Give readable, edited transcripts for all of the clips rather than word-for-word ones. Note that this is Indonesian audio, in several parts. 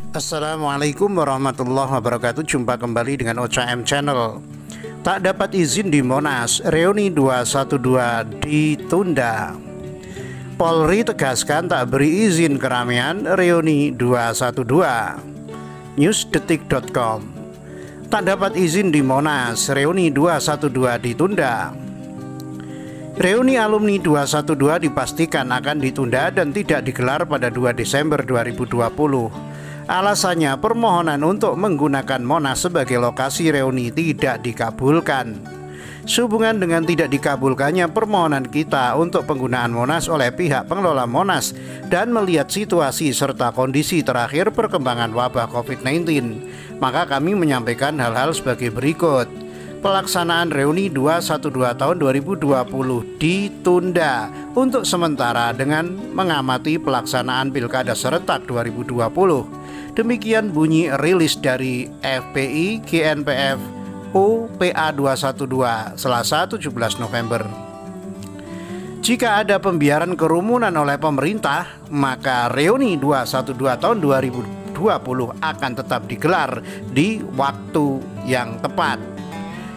Assalamualaikum warahmatullahi wabarakatuh. Jumpa kembali dengan OCM Channel. Tak dapat izin di Monas, reuni 212 ditunda. Polri tegaskan tak beri izin keramaian reuni 212. Newsdetik.com. Tak dapat izin di Monas, reuni 212 ditunda. Reuni alumni 212 dipastikan akan ditunda dan tidak digelar pada 2 Desember 2020. Alasannya, permohonan untuk menggunakan Monas sebagai lokasi reuni tidak dikabulkan. Sehubungan dengan tidak dikabulkannya permohonan kita untuk penggunaan Monas oleh pihak pengelola Monas dan melihat situasi serta kondisi terakhir perkembangan wabah COVID-19, maka kami menyampaikan hal-hal sebagai berikut. Pelaksanaan reuni 212 tahun 2020 ditunda untuk sementara dengan mengamati pelaksanaan Pilkada serentak 2020. Demikian bunyi rilis dari FPI GNPF UPA 212 Selasa 17 November. Jika ada pembiaran kerumunan oleh pemerintah, maka reuni 212 tahun 2020 akan tetap digelar di waktu yang tepat.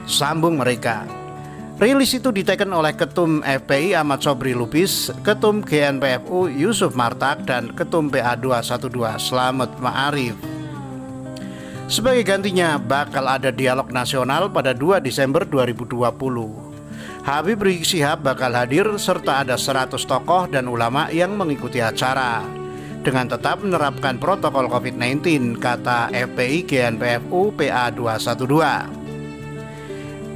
Sambung mereka. Rilis itu diteken oleh Ketum FPI Ahmad Sobri Lubis, Ketum GNPFU Yusuf Martak, dan Ketum PA 212 Slamet Ma'arif. Sebagai gantinya bakal ada dialog nasional pada 2 Desember 2020. Habib Rizik Syihab bakal hadir serta ada 100 tokoh dan ulama yang mengikuti acara dengan tetap menerapkan protokol COVID-19, kata FPI GNPFU PA 212.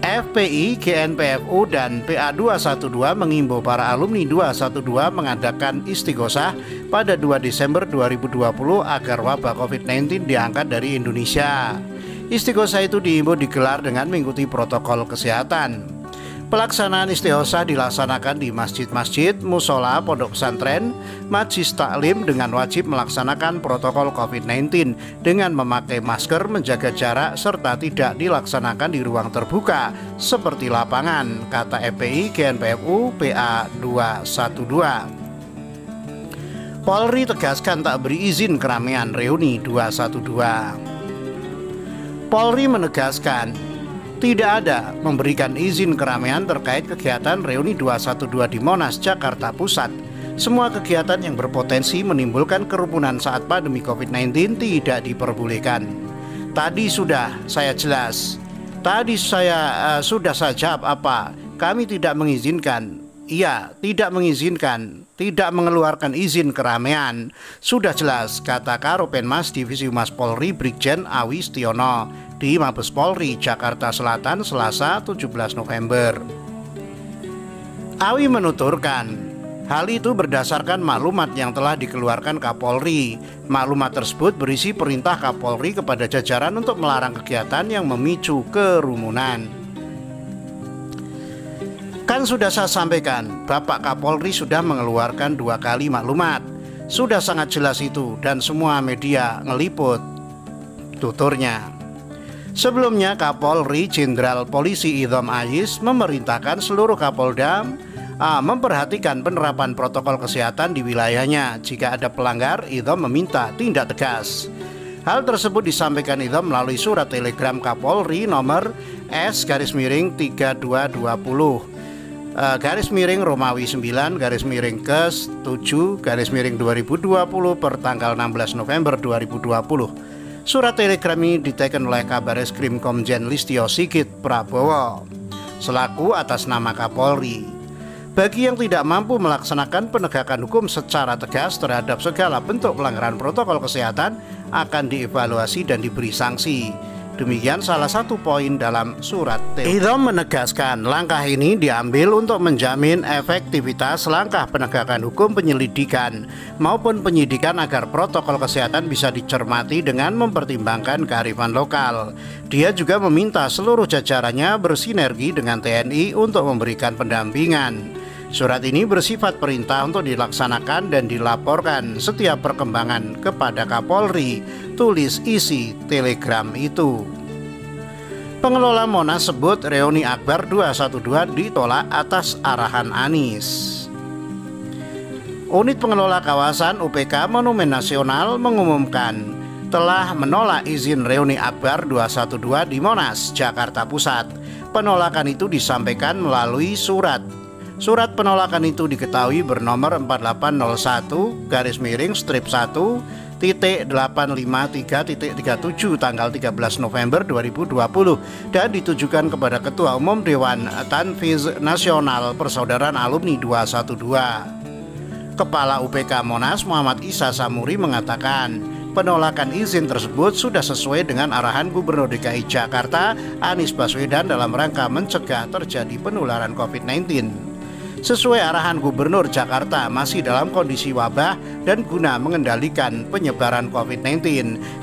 FPI, GNPFU, dan PA 212 mengimbau para alumni 212 mengadakan istighosah pada 2 Desember 2020 agar wabah COVID-19 diangkat dari Indonesia. Istighosah itu diimbau digelar dengan mengikuti protokol kesehatan. Pelaksanaan istighosah dilaksanakan di masjid-masjid, musola, pondok pesantren, majlis taklim dengan wajib melaksanakan protokol COVID-19 dengan memakai masker, menjaga jarak, serta tidak dilaksanakan di ruang terbuka seperti lapangan, kata FPI GNPFU PA 212. Polri tegaskan tak beri izin keramaian reuni 212. Polri menegaskan tidak ada memberikan izin keramaian terkait kegiatan reuni 212 di Monas, Jakarta Pusat. Semua kegiatan yang berpotensi menimbulkan kerumunan saat pandemi COVID-19 tidak diperbolehkan. Tadi sudah saya jelas. Tadi saya sudah saya jawab apa. Kami tidak mengizinkan. Iya, tidak mengizinkan, tidak mengeluarkan izin keramaian. Sudah jelas, kata Karopenmas Divisi Humas Polri Brigjen Awi Setiono di Mabes Polri, Jakarta Selatan, Selasa 17 November. Awi menuturkan, hal itu berdasarkan maklumat yang telah dikeluarkan Kapolri. Maklumat tersebut berisi perintah Kapolri kepada jajaran untuk melarang kegiatan yang memicu kerumunan. Kan sudah saya sampaikan, Bapak Kapolri sudah mengeluarkan 2 kali maklumat. Sudah sangat jelas itu dan semua media ngeliput, tuturnya. Sebelumnya Kapolri Jenderal Polisi Idham Aziz memerintahkan seluruh Kapolda memperhatikan penerapan protokol kesehatan di wilayahnya. Jika ada pelanggar, Idham meminta tindak tegas. Hal tersebut disampaikan Idham melalui surat telegram Kapolri nomor S-3220 Romawi 9 Kes 7 2020 per tanggal 16 November 2020. Surat telegram ini diteken oleh Kabareskrim Komjen Listio Sigit Prabowo selaku atas nama Kapolri. Bagi yang tidak mampu melaksanakan penegakan hukum secara tegas terhadap segala bentuk pelanggaran protokol kesehatan akan dievaluasi dan diberi sanksi. Demikian salah satu poin dalam surat Idham menegaskan langkah ini diambil untuk menjamin efektivitas langkah penegakan hukum penyelidikan maupun penyidikan agar protokol kesehatan bisa dicermati dengan mempertimbangkan kearifan lokal. Dia juga meminta seluruh jajarannya bersinergi dengan TNI untuk memberikan pendampingan. Surat ini bersifat perintah untuk dilaksanakan dan dilaporkan setiap perkembangan kepada Kapolri, tulis isi telegram itu. Pengelola Monas sebut reuni Akbar 212 ditolak atas arahan Anies. Unit pengelola kawasan UPK Monumen Nasional mengumumkan telah menolak izin reuni Akbar 212 di Monas, Jakarta Pusat. Penolakan itu disampaikan melalui surat. Surat penolakan itu diketahui bernomor 4801-1-1-853.37 tanggal 13 November 2020 dan ditujukan kepada Ketua Umum Dewan Tanfiz Nasional Persaudaraan Alumni 212. Kepala UPK Monas Muhammad Isa Samuri mengatakan, penolakan izin tersebut sudah sesuai dengan arahan Gubernur DKI Jakarta Anies Baswedan dalam rangka mencegah terjadi penularan COVID-19. Sesuai arahan Gubernur Jakarta masih dalam kondisi wabah dan guna mengendalikan penyebaran COVID-19,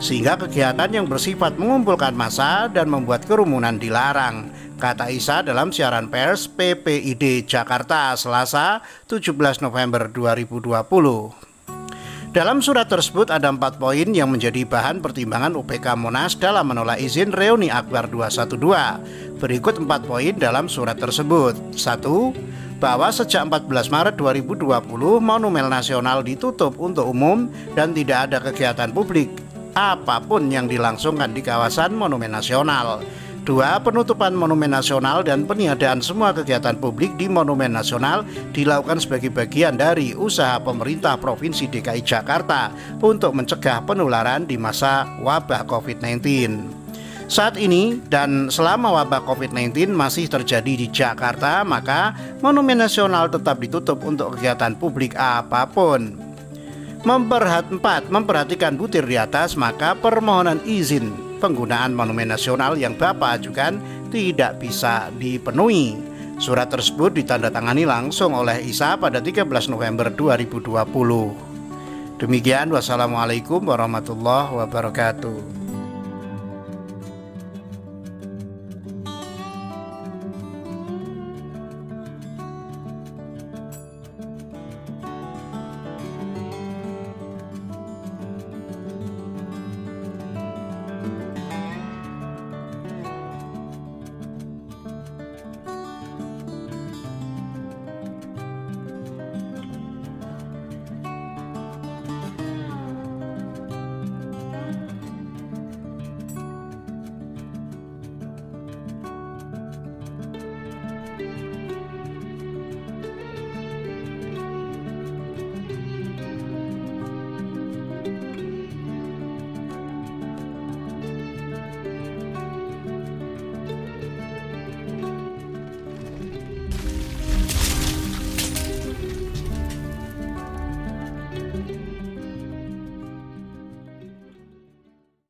sehingga kegiatan yang bersifat mengumpulkan massa dan membuat kerumunan dilarang, kata Isa dalam siaran pers PPID Jakarta Selasa 17 November 2020. Dalam surat tersebut ada 4 poin yang menjadi bahan pertimbangan UPK Monas dalam menolak izin reuni Akbar 212. Berikut 4 poin dalam surat tersebut. 1. Bahwa sejak 14 Maret 2020 Monumen Nasional ditutup untuk umum dan tidak ada kegiatan publik apapun yang dilangsungkan di kawasan Monumen Nasional. 2. Penutupan Monumen Nasional dan peniadaan semua kegiatan publik di Monumen Nasional dilakukan sebagai bagian dari usaha pemerintah Provinsi DKI Jakarta untuk mencegah penularan di masa wabah COVID-19. Saat ini dan selama wabah COVID-19 masih terjadi di Jakarta, maka Monumen Nasional tetap ditutup untuk kegiatan publik apapun. 4. Memperhatikan butir di atas, maka permohonan izin penggunaan Monumen Nasional yang Bapak ajukan tidak bisa dipenuhi. Surat tersebut ditandatangani langsung oleh Isa pada 13 November 2020. Demikian, wassalamualaikum warahmatullahi wabarakatuh.